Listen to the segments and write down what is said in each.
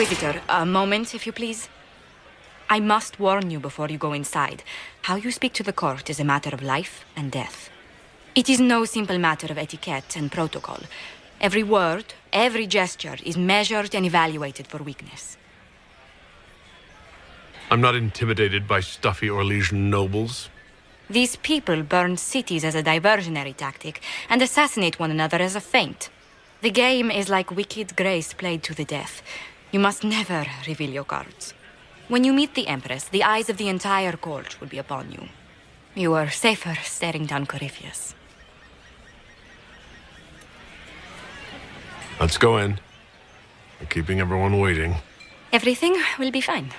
Inquisitor, a moment, if you please. I must warn you before you go inside. How you speak to the court is a matter of life and death. It is no simple matter of etiquette and protocol. Every word, every gesture is measured and evaluated for weakness. I'm not intimidated by stuffy Orlesian nobles. These people burn cities as a diversionary tactic and assassinate one another as a feint. The game is like wicked grace played to the death. You must never reveal your cards. When you meet the Empress, the eyes of the entire court will be upon you. You are safer staring down Corypheus. Let's go in. We're keeping everyone waiting. Everything will be fine.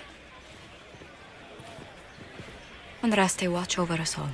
Andraste, watch over us all.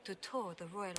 To tour the royal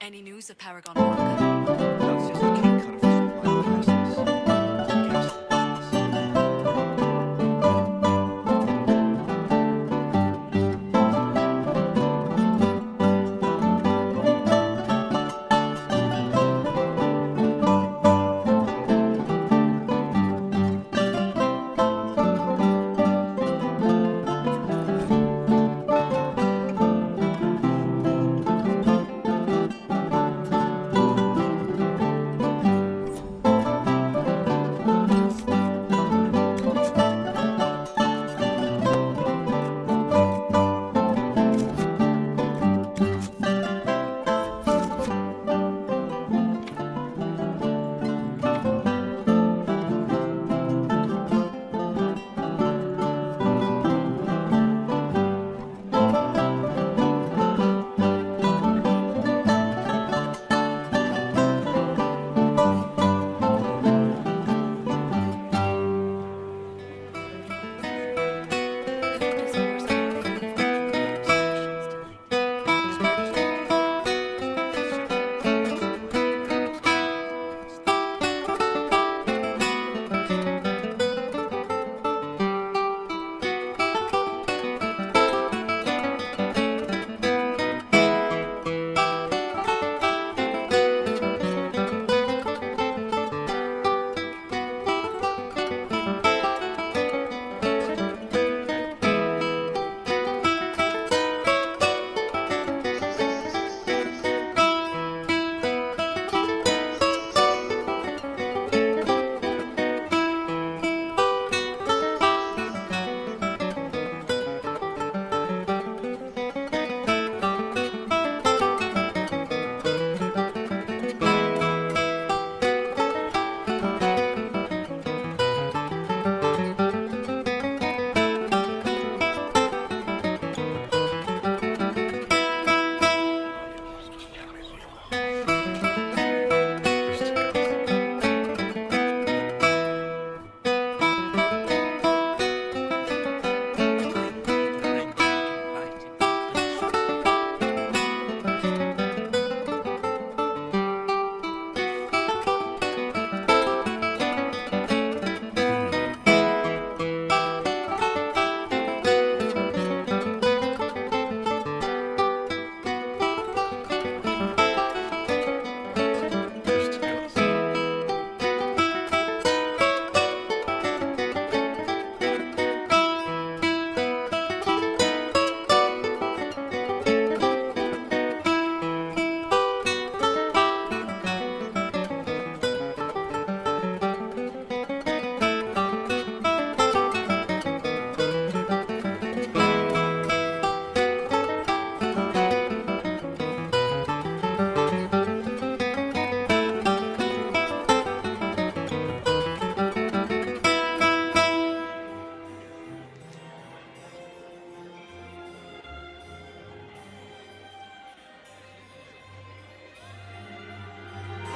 Any news of Paragon Park? That's just a king cut of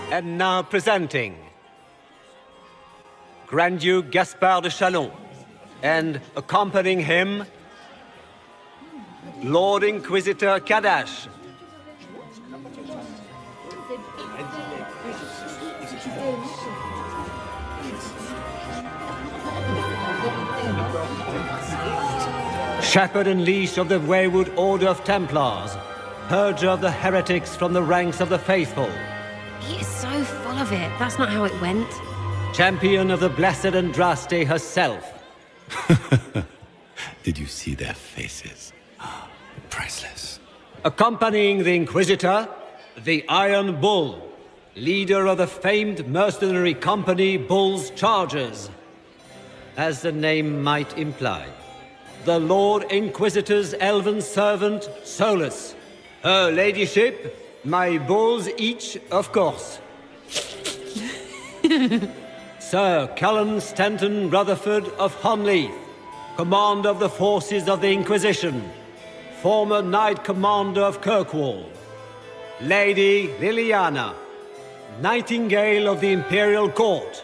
And now presenting Grand Duke Gaspard de Chalon, and accompanying him, Lord Inquisitor Kadash. Shepherd and leash of the wayward Order of Templars, purger of the heretics from the ranks of the faithful. He is so full of it. That's not how it went. Champion of the Blessed Andraste herself. Did you see their faces? Priceless. Accompanying the Inquisitor, the Iron Bull, leader of the famed mercenary company Bull's Chargers. As the name might imply, the Lord Inquisitor's elven servant, Solus. Her ladyship, my bulls each, of course. Sir Callum Stanton Rutherford of Honleith, commander of the forces of the Inquisition, former Knight Commander of Kirkwall. Lady Liliana, Nightingale of the Imperial Court,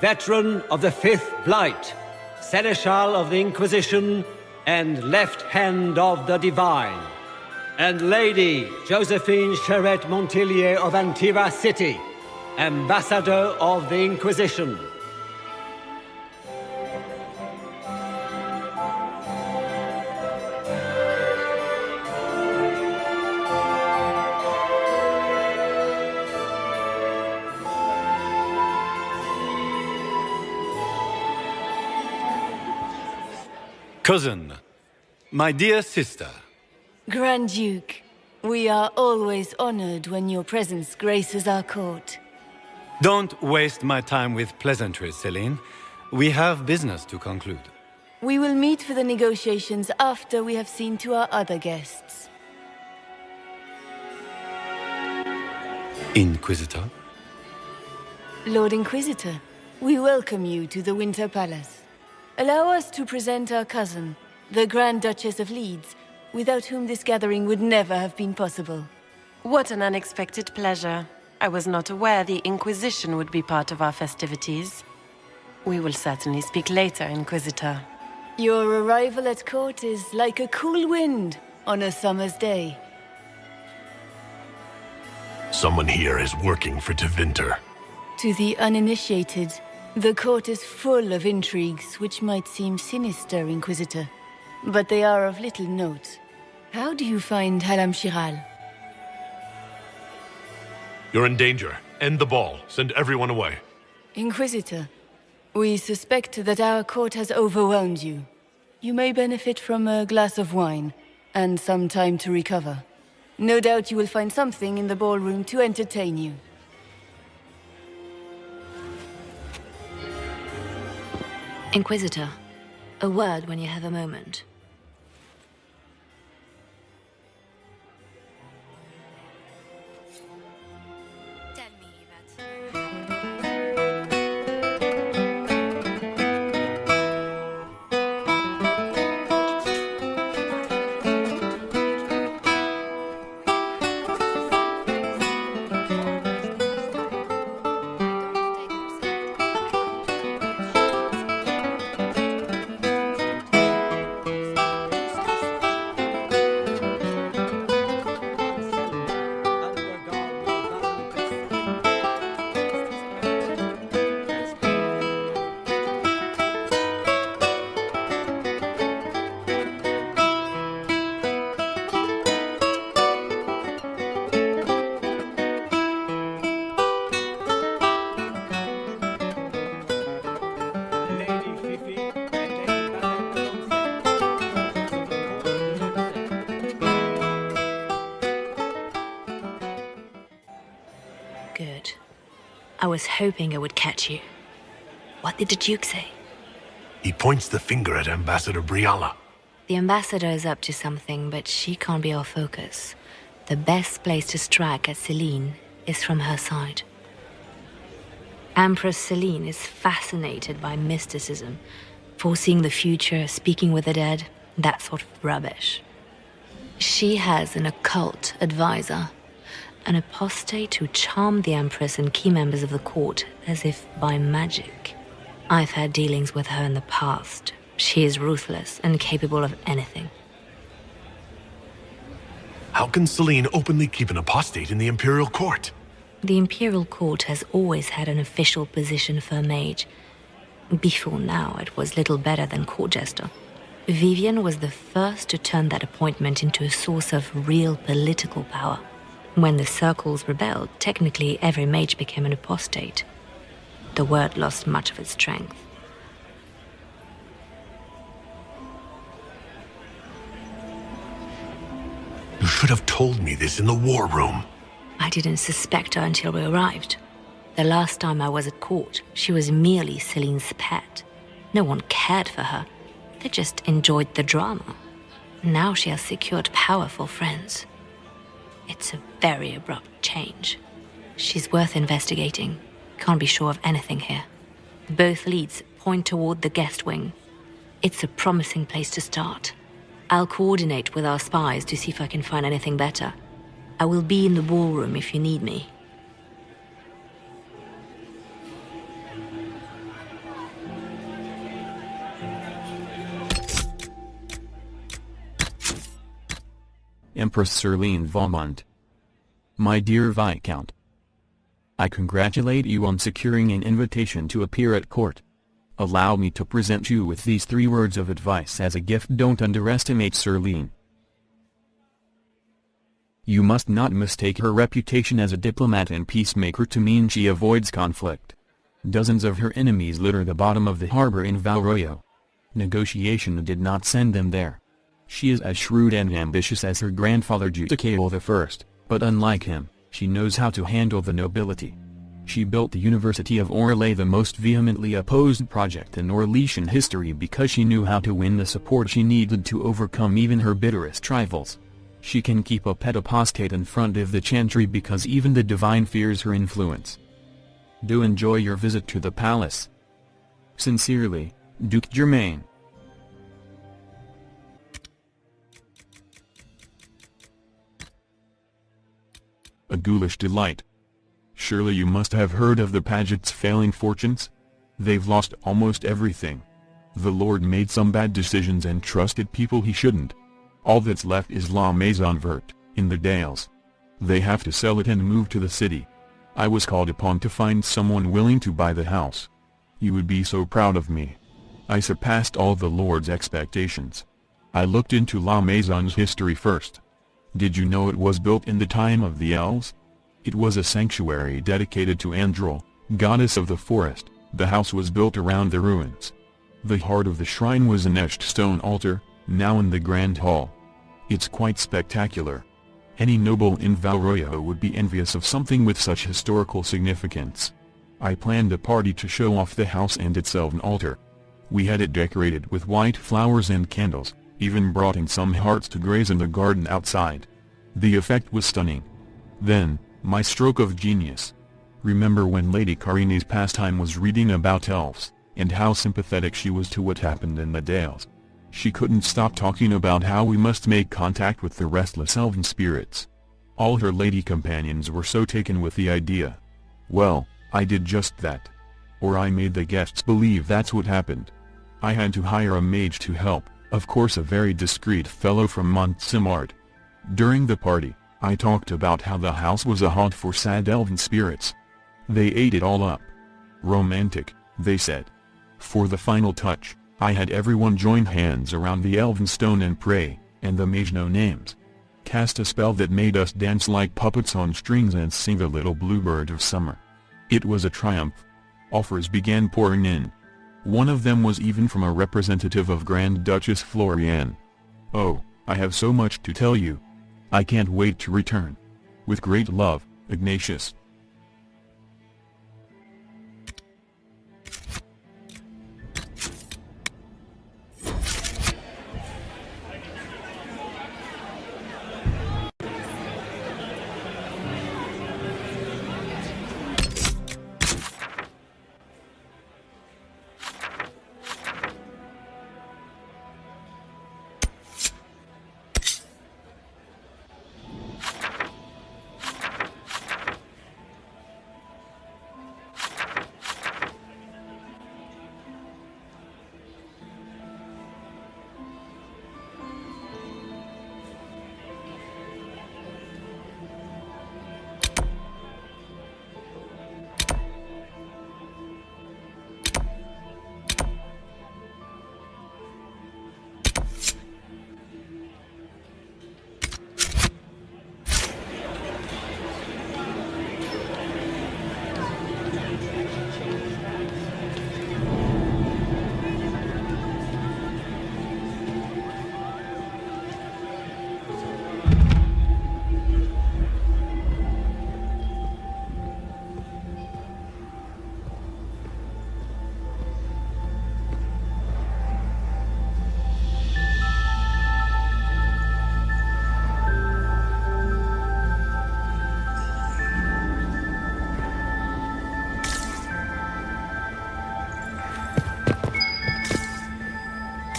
veteran of the Fifth Blight, Seneschal of the Inquisition, and Left Hand of the Divine. And Lady Josephine Charette Montillier of Antiva City, Ambassador of the Inquisition. Cousin, my dear sister. Grand Duke, we are always honored when your presence graces our court. Don't waste my time with pleasantries, Celine. We have business to conclude. We will meet for the negotiations after we have seen to our other guests. Inquisitor? Lord Inquisitor, we welcome you to the Winter Palace. Allow us to present our cousin, the Grand Duchess of Leeds, without whom this gathering would never have been possible. What an unexpected pleasure. I was not aware the Inquisition would be part of our festivities. We will certainly speak later, Inquisitor. Your arrival at court is like a cool wind on a summer's day. Someone here is working for Tevinter. To the uninitiated, the court is full of intrigues which might seem sinister, Inquisitor. But they are of little note. How do you find Halam Shiral? You're in danger. End the ball. Send everyone away. Inquisitor, we suspect that our court has overwhelmed you. You may benefit from a glass of wine, and some time to recover. No doubt you will find something in the ballroom to entertain you. Inquisitor, a word when you have a moment. Tell me that. Good. I was hoping I would catch you. What did the Duke say? He points the finger at Ambassador Briala. The ambassador is up to something, but she can't be our focus. The best place to strike at Celine is from her side. Empress Celine is fascinated by mysticism, foreseeing the future, speaking with the dead, that sort of rubbish. She has an occult advisor, An apostate who charmed the Empress and key members of the court as if by magic. I've had dealings with her in the past. She is ruthless and capable of anything. How can Celine openly keep an apostate in the Imperial Court? The Imperial Court has always had an official position for a mage. Before now, it was little better than court jester. Vivian was the first to turn that appointment into a source of real political power. When the circles rebelled, technically every mage became an apostate. The word lost much of its strength. You should have told me this in the war room. I didn't suspect her until we arrived. The last time I was at court, she was merely Celine's pet. No one cared for her. They just enjoyed the drama. Now she has secured powerful friends. It's a very abrupt change. She's worth investigating. Can't be sure of anything here. Both leads point toward the guest wing. It's a promising place to start. I'll coordinate with our spies to see if I can find anything better. I will be in the ballroom if you need me. Empress Celine Valmont. My dear Viscount, I congratulate you on securing an invitation to appear at court. Allow me to present you with these 3 words of advice as a gift. Don't underestimate Celine. You must not mistake her reputation as a diplomat and peacemaker to mean she avoids conflict. Dozens of her enemies litter the bottom of the harbor in Valroyo. Negotiation did not send them there. She is as shrewd and ambitious as her grandfather Judicael I, but unlike him, she knows how to handle the nobility. She built the University of Orlais, the most vehemently opposed project in Orlesian history, because she knew how to win the support she needed to overcome even her bitterest rivals. She can keep a pet apostate in front of the Chantry because even the Divine fears her influence. Do enjoy your visit to the palace. Sincerely, Duke Germain. A ghoulish delight. Surely you must have heard of the Paget's failing fortunes? They've lost almost everything. The Lord made some bad decisions and trusted people he shouldn't. All that's left is La Maison Verte, in the Dales. They have to sell it and move to the city. I was called upon to find someone willing to buy the house. You would be so proud of me. I surpassed all the Lord's expectations. I looked into La Maison's history first. Did you know it was built in the time of the elves? It was a sanctuary dedicated to Andrel, goddess of the forest. The house was built around the ruins. The heart of the shrine was an etched stone altar, now in the grand hall. It's quite spectacular. Any noble in Valroyo would be envious of something with such historical significance. I planned a party to show off the house and its elven altar. We had it decorated with white flowers and candles, even brought in some hearts to graze in the garden outside. The effect was stunning. Then, my stroke of genius. Remember when Lady Karini's pastime was reading about elves, and how sympathetic she was to what happened in the Dales? She couldn't stop talking about how we must make contact with the restless elven spirits. All her lady companions were so taken with the idea. Well, I did just that. Or I made the guests believe that's what happened. I had to hire a mage to help, of course a very discreet fellow from Montsimard. During the party, I talked about how the house was a haunt for sad elven spirits. They ate it all up. Romantic, they said. For the final touch, I had everyone join hands around the elven stone and pray, and the mage no names cast a spell that made us dance like puppets on strings and sing the Little Bluebird of Summer. It was a triumph. Offers began pouring in. One of them was even from a representative of Grand Duchess Floriane. Oh, I have so much to tell you. I can't wait to return. With great love, Ignatius.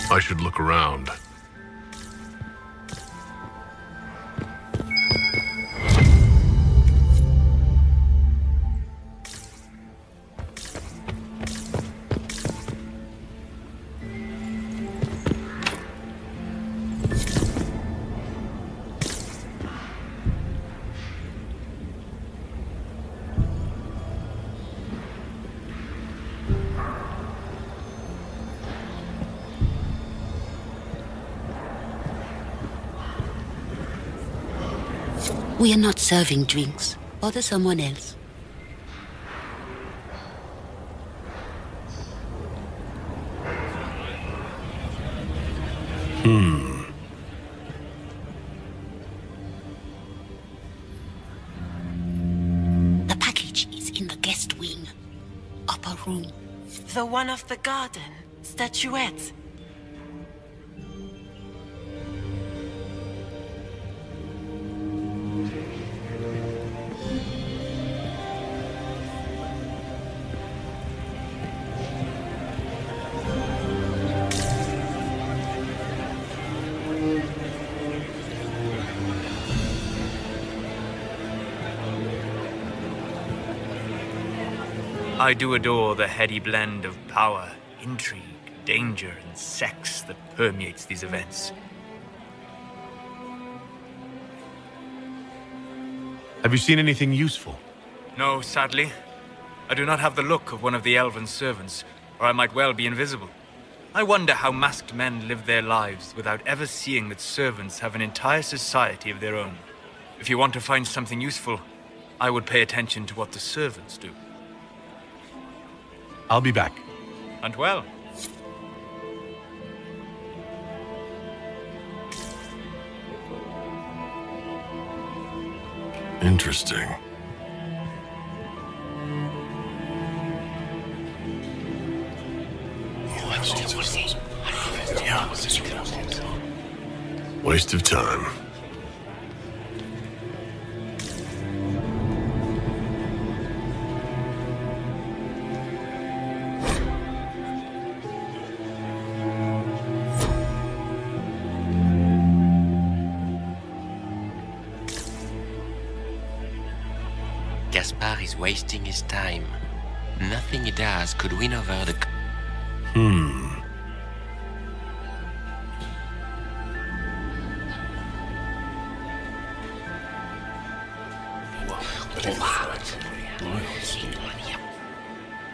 I should look around. We are not serving drinks. Bother someone else. The package is in the guest wing. Upper room. The one of the garden. Statuette. I do adore the heady blend of power, intrigue, danger, and sex that permeates these events. Have you seen anything useful? No, sadly. I do not have the look of one of the elven servants, or I might well be invisible. I wonder how masked men live their lives without ever seeing that servants have an entire society of their own. If you want to find something useful, I would pay attention to what the servants do. I'll be back. And well. Interesting. Waste of time. Gaspard is wasting his time. Nothing he does could win over the...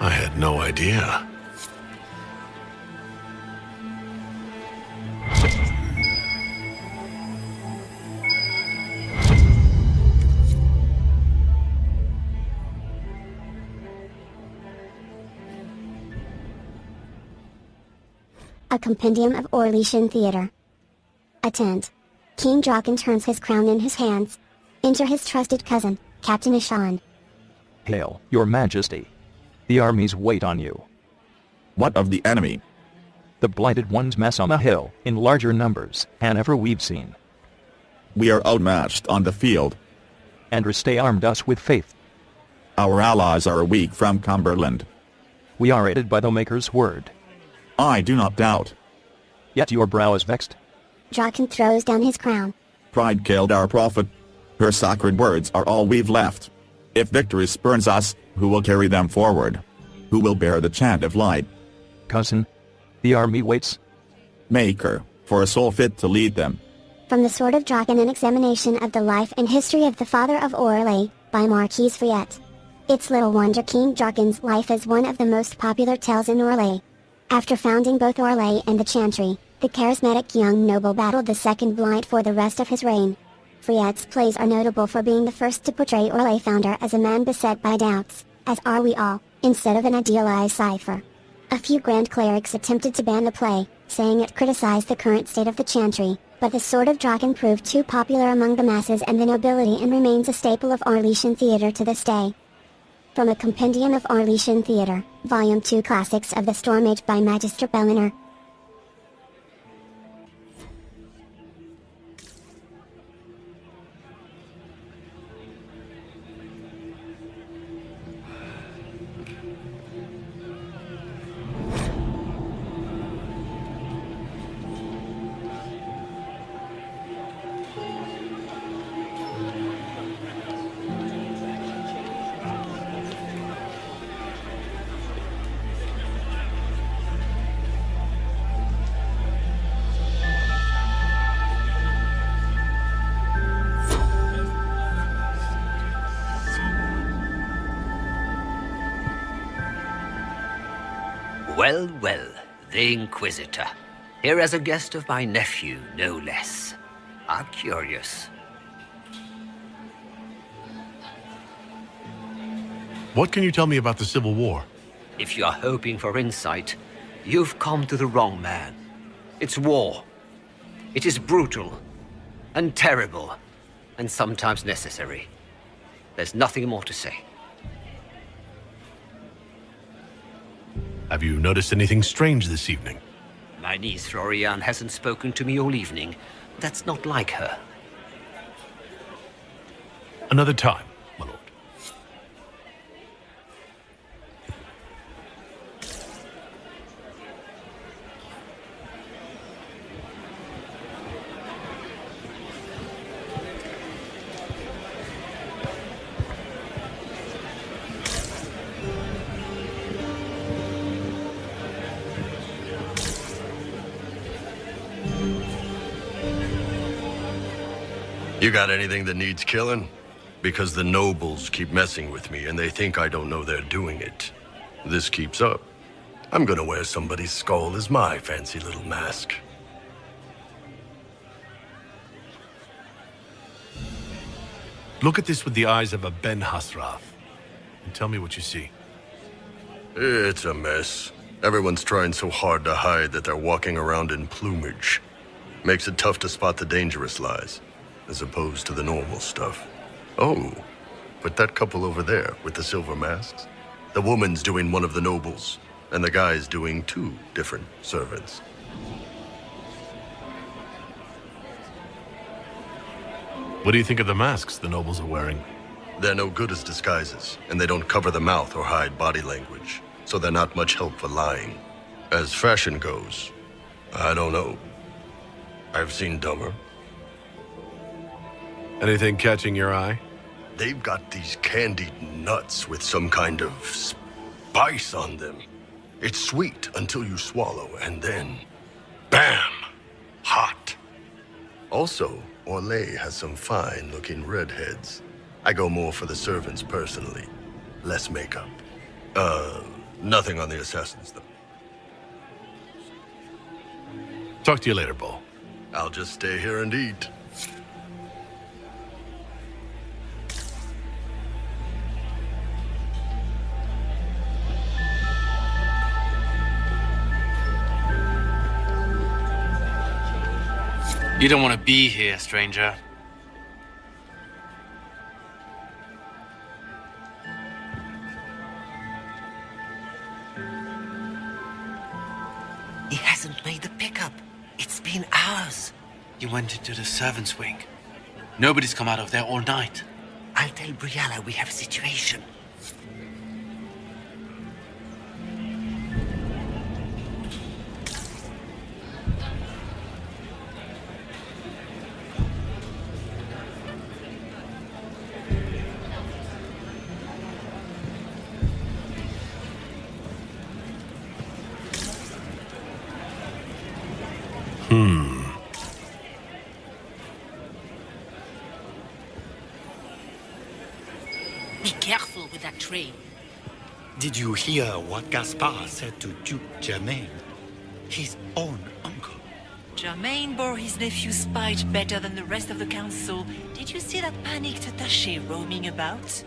I had no idea. A compendium of Orlesian theater. Attend. King Draken turns his crown in his hands. Enter his trusted cousin, Captain Ishan. Hail, your majesty. The armies wait on you. What of the enemy? The blighted ones mess on the hill, in larger numbers than ever we've seen. We are outmatched on the field. And stay armed us with faith. Our allies are weak from Cumberland. We are aided by the Maker's word. I do not doubt. Yet your brow is vexed. Draken throws down his crown. Pride killed our prophet. Her sacred words are all we've left. If victory spurns us, who will carry them forward? Who will bear the chant of light? Cousin, the army waits. Maker, for a soul fit to lead them. From the Sword of Draken, an examination of the life and history of the father of Orlais, by Marquis Friet. It's little wonder King Draken's life is one of the most popular tales in Orlais. After founding both Orlais and the Chantry, the charismatic young noble battled the second blight for the rest of his reign. Friet's plays are notable for being the first to portray Orlais founder as a man beset by doubts, as are we all, instead of an idealized cipher. A few grand clerics attempted to ban the play, saying it criticized the current state of the Chantry, but the Sword of Draken proved too popular among the masses and the nobility and remains a staple of Orlesian theater to this day. From a Compendium of Orlesian Theater, Volume 2 Classics of the Storm Age by Magister Belliner. Well, well, the Inquisitor. Here as a guest of my nephew, no less. I'm curious. What can you tell me about the Civil War? If you're hoping for insight, you've come to the wrong man. It's war. It is brutal, and terrible, and sometimes necessary. There's nothing more to say. Have you noticed anything strange this evening? My niece Florian hasn't spoken to me all evening. That's not like her. Another time, my lord. You got anything that needs killing? Because the nobles keep messing with me and they think I don't know they're doing it. This keeps up, I'm gonna wear somebody's skull as my fancy little mask. Look at this with the eyes of a Ben Hasrath, and tell me what you see. It's a mess. Everyone's trying so hard to hide that they're walking around in plumage. Makes it tough to spot the dangerous lies, as opposed to the normal stuff. Oh, but that couple over there with the silver masks? The woman's doing one of the nobles, and the guy's doing 2 different servants. What do you think of the masks the nobles are wearing? They're no good as disguises, and they don't cover the mouth or hide body language, so they're not much help for lying. As fashion goes, I don't know. I've seen dumber. Anything catching your eye? They've got these candied nuts with some kind of spice on them. It's sweet until you swallow, and then, bam! Hot. Also, Orlais has some fine-looking redheads. I go more for the servants personally. Less makeup. Nothing on the assassins, though. Talk to you later, Bo. I'll just stay here and eat. You don't want to be here, stranger. He hasn't made the pickup. It's been hours. You went into the servants' wing. Nobody's come out of there all night. I'll tell Briala we have a situation. Be careful with that train. Did you hear what Gaspard said to Duke Germain? His own uncle. Germain bore his nephew's spite better than the rest of the council. Did you see that panicked attaché roaming about?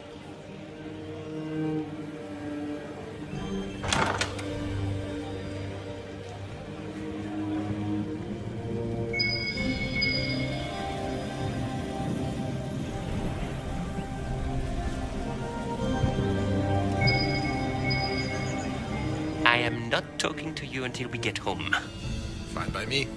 I am not talking to you until we get home. Fine by me.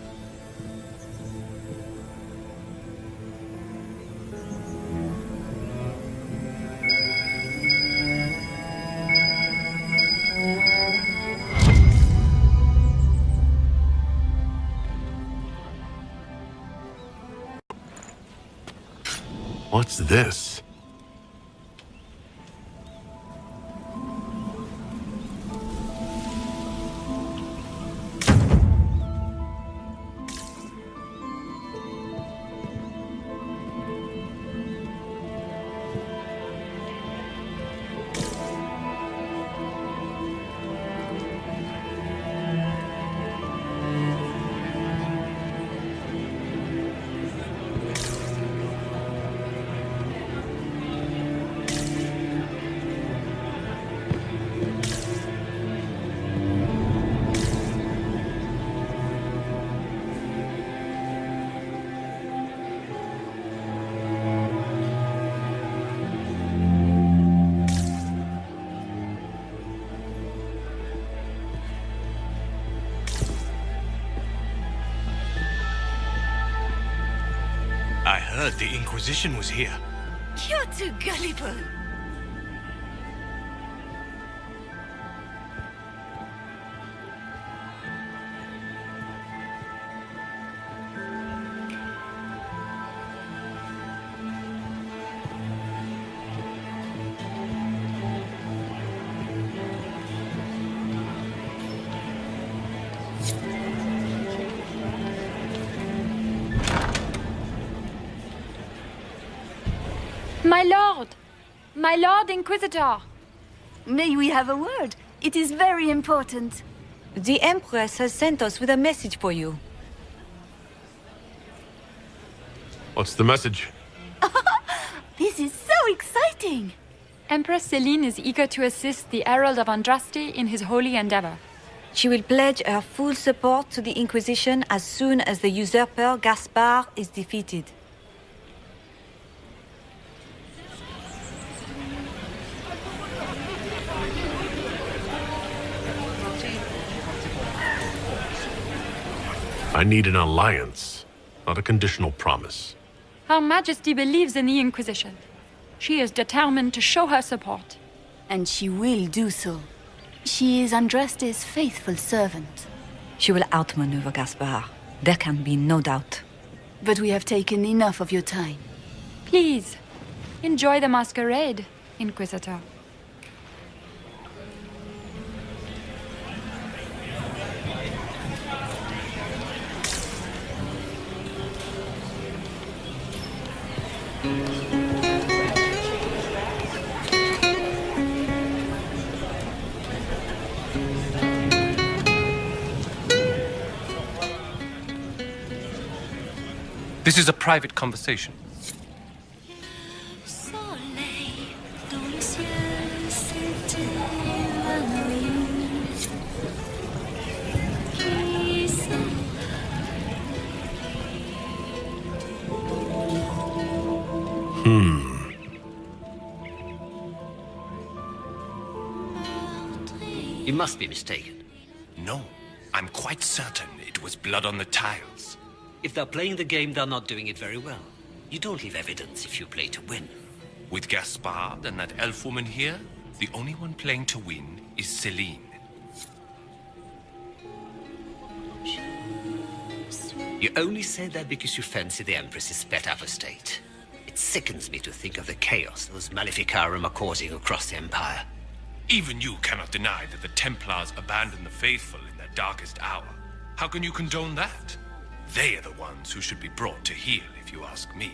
What's this? heard the Inquisition was here. You're too gullible. My Lord Inquisitor! May we have a word? It is very important. The Empress has sent us with a message for you. What's the message? This is so exciting! Empress Celine is eager to assist the Herald of Andraste in his holy endeavor. She will pledge her full support to the Inquisition as soon as the usurper Gaspar is defeated. I need an alliance, not a conditional promise. Her Majesty believes in the Inquisition. She is determined to show her support. And she will do so. She is Andraste's faithful servant. She will outmaneuver Gaspar. There can be no doubt. But we have taken enough of your time. Please, enjoy the masquerade, Inquisitor. This is a private conversation. You must be mistaken. No, I'm quite certain it was blood on the tiles. If they're playing the game, they're not doing it very well. You don't leave evidence if you play to win. With Gaspard and that elf woman here, the only one playing to win is Celine. You only say that because you fancy the Empress's pet apostate. It sickens me to think of the chaos those Maleficarum are causing across the Empire. Even you cannot deny that the Templars abandoned the faithful in their darkest hour. How can you condone that? They are the ones who should be brought to heel, if you ask me.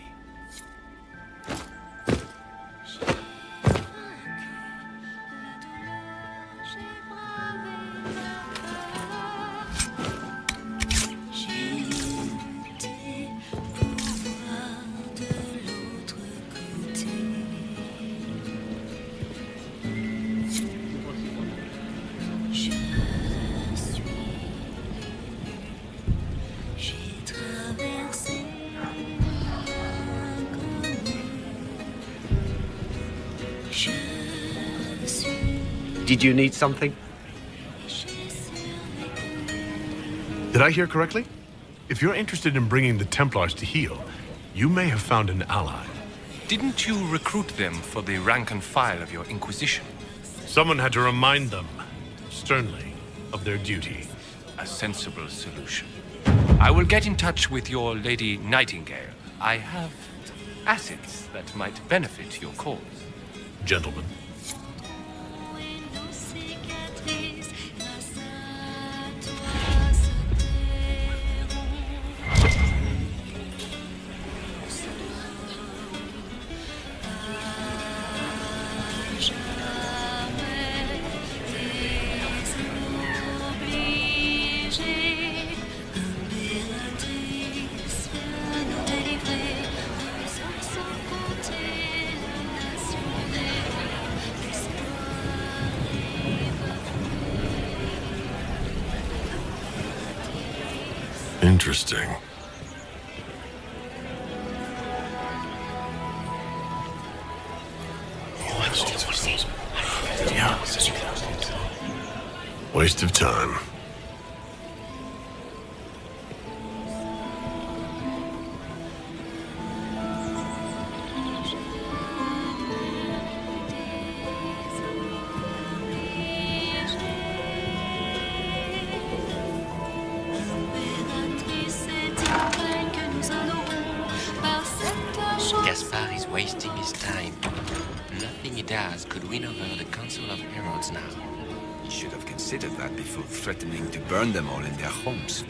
Did you need something? Did I hear correctly? If you're interested in bringing the Templars to heel, you may have found an ally. Didn't you recruit them for the rank and file of your Inquisition? Someone had to remind them, sternly, of their duty. A sensible solution. I will get in touch with your Lady Nightingale. I have assets that might benefit your cause. Gentlemen. Interesting. Waste of time. wasting his time. Nothing he does could win over the Council of Heralds now. He should have considered that before threatening to burn them all in their homes.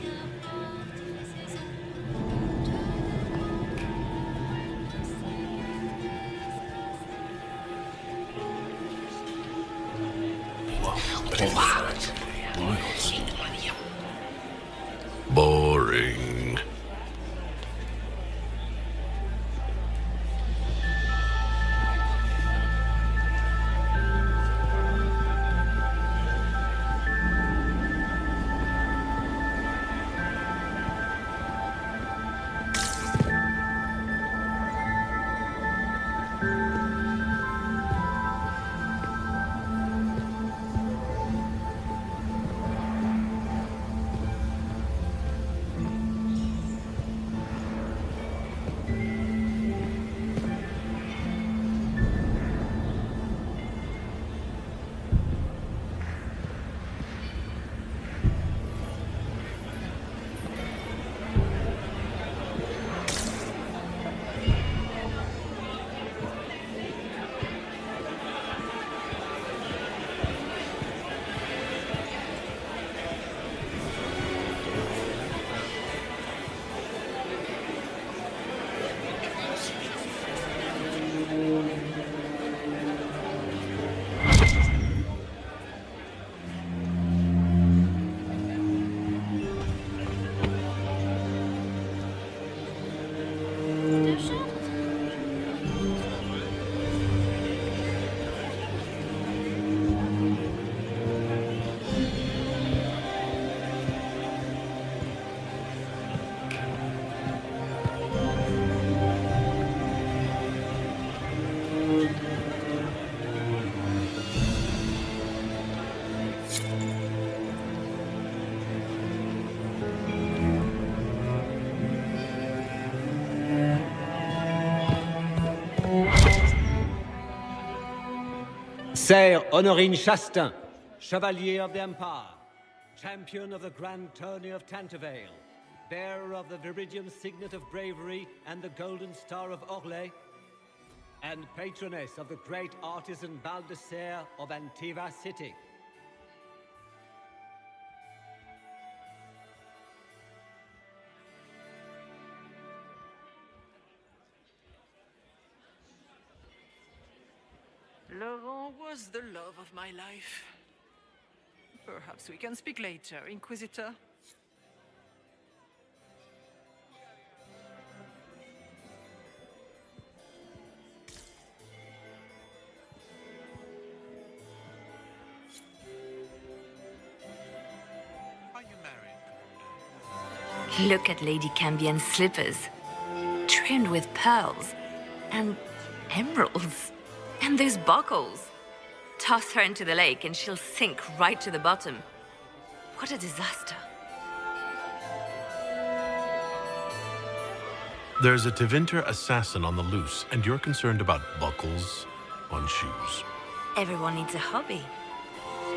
Boring. Sire Honorine Chastain, Chevalier of the Empire, Champion of the Grand Tourney of Tantervale, bearer of the Viridian Signet of Bravery and the Golden Star of Orlais, and patroness of the great artisan Baldassare of Antiva City. Laurent was the love of my life. Perhaps we can speak later, Inquisitor. Are you married, Look at Lady Cambien's slippers, trimmed with pearls and emeralds. And those buckles. Toss her into the lake and she'll sink right to the bottom. What a disaster. There's a Tevinter assassin on the loose, and you're concerned about buckles on shoes. Everyone needs a hobby.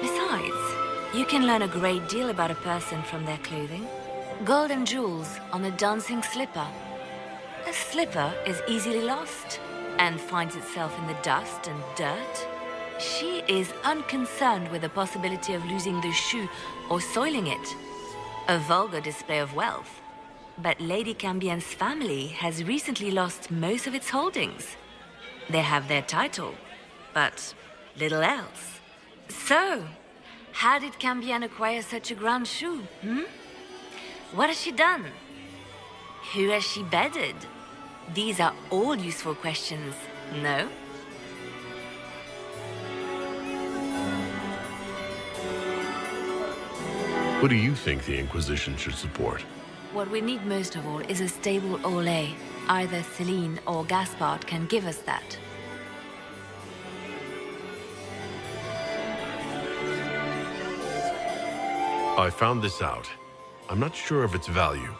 Besides, you can learn a great deal about a person from their clothing. Gold and jewels on a dancing slipper. A slipper is easily lost and finds itself in the dust and dirt. She is unconcerned with the possibility of losing the shoe or soiling it. A vulgar display of wealth. But Lady Cambien's family has recently lost most of its holdings. They have their title, but little else. So, how did Cambien acquire such a grand shoe, What has she done? Who has she bedded? These are all useful questions, no? Who do you think the Inquisition should support? What we need most of all is a stable Orlais. Either Celine or Gaspard can give us that. I found this out. I'm not sure of its value.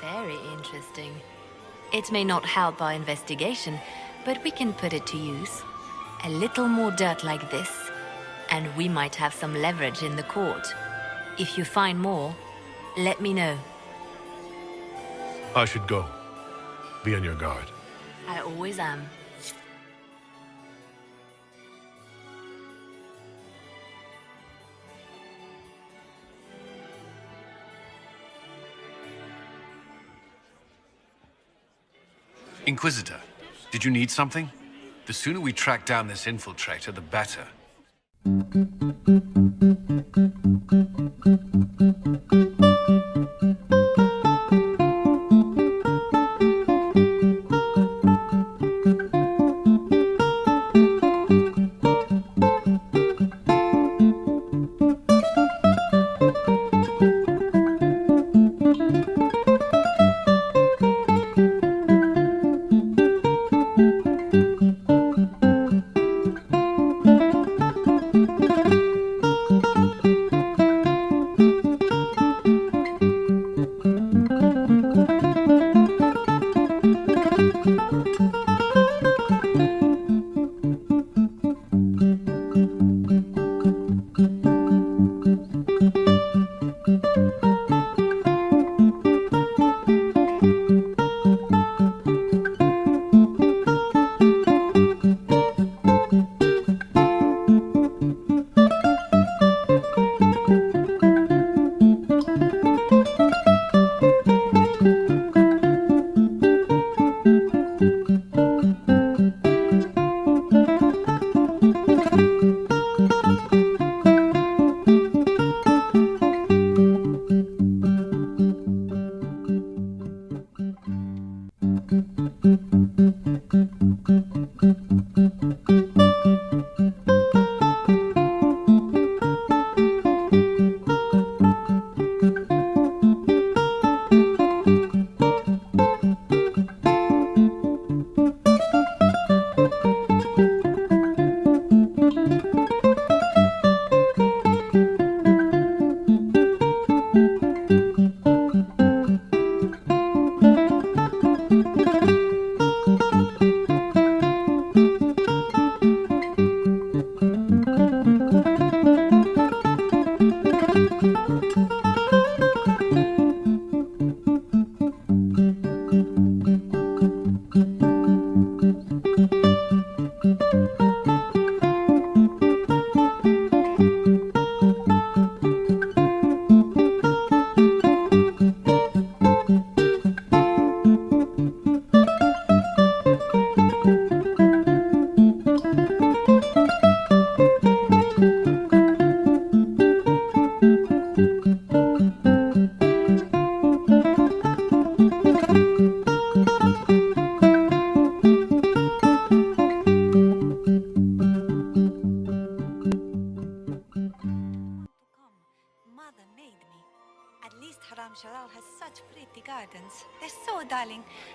Very interesting. It may not help our investigation, but we can put it to use. A little more dirt like this, and we might have some leverage in the court. If you find more, let me know. I should go. Be on your guard. I always am. Inquisitor, did you need something? The sooner we track down this infiltrator, the better.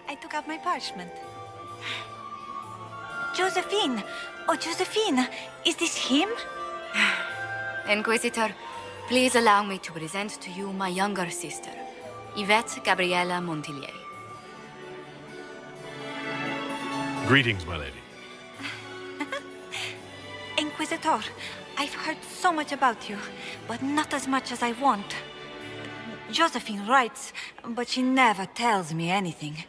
I took out my parchment. Josephine! Oh, Josephine! Is this him? Inquisitor, please allow me to present to you my younger sister, Yvette Gabriella Montillier. Greetings, my lady. Inquisitor, I've heard so much about you, but not as much as I want. Josephine writes, but she never tells me anything.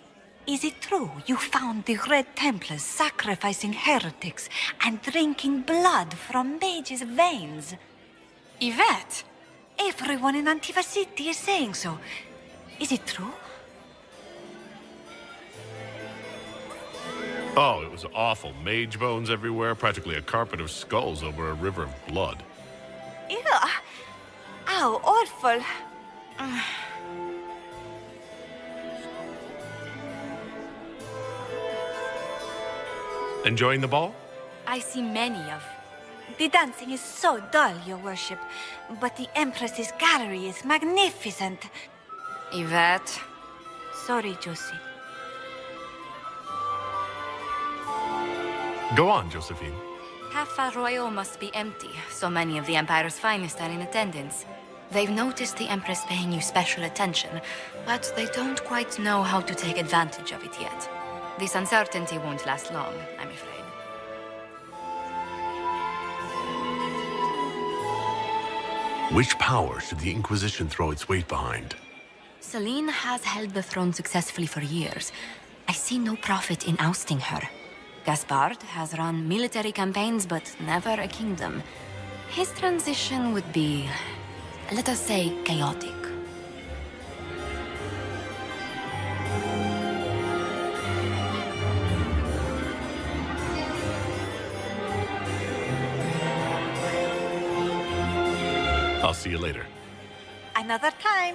Is it true you found the Red Templars sacrificing heretics and drinking blood from mages' veins? Yvette? Everyone in Antiva City is saying so. Is it true? Oh, it was awful. Mage bones everywhere, practically a carpet of skulls over a river of blood. Ew. How awful. Enjoying the ball? I see many of. The dancing is so dull, your worship, but the Empress's gallery is magnificent. Yvette? Sorry, Josie. Go on, Josephine. Half Royal must be empty. So many of the Empire's finest are in attendance. They've noticed the Empress paying you special attention, but they don't quite know how to take advantage of it yet. This uncertainty won't last long, I'm afraid. Which power should the Inquisition throw its weight behind? Celine has held the throne successfully for years. I see no profit in ousting her. Gaspard has run military campaigns, but never a kingdom. His transition would be, let us say, chaotic. I'll see you later. Another time.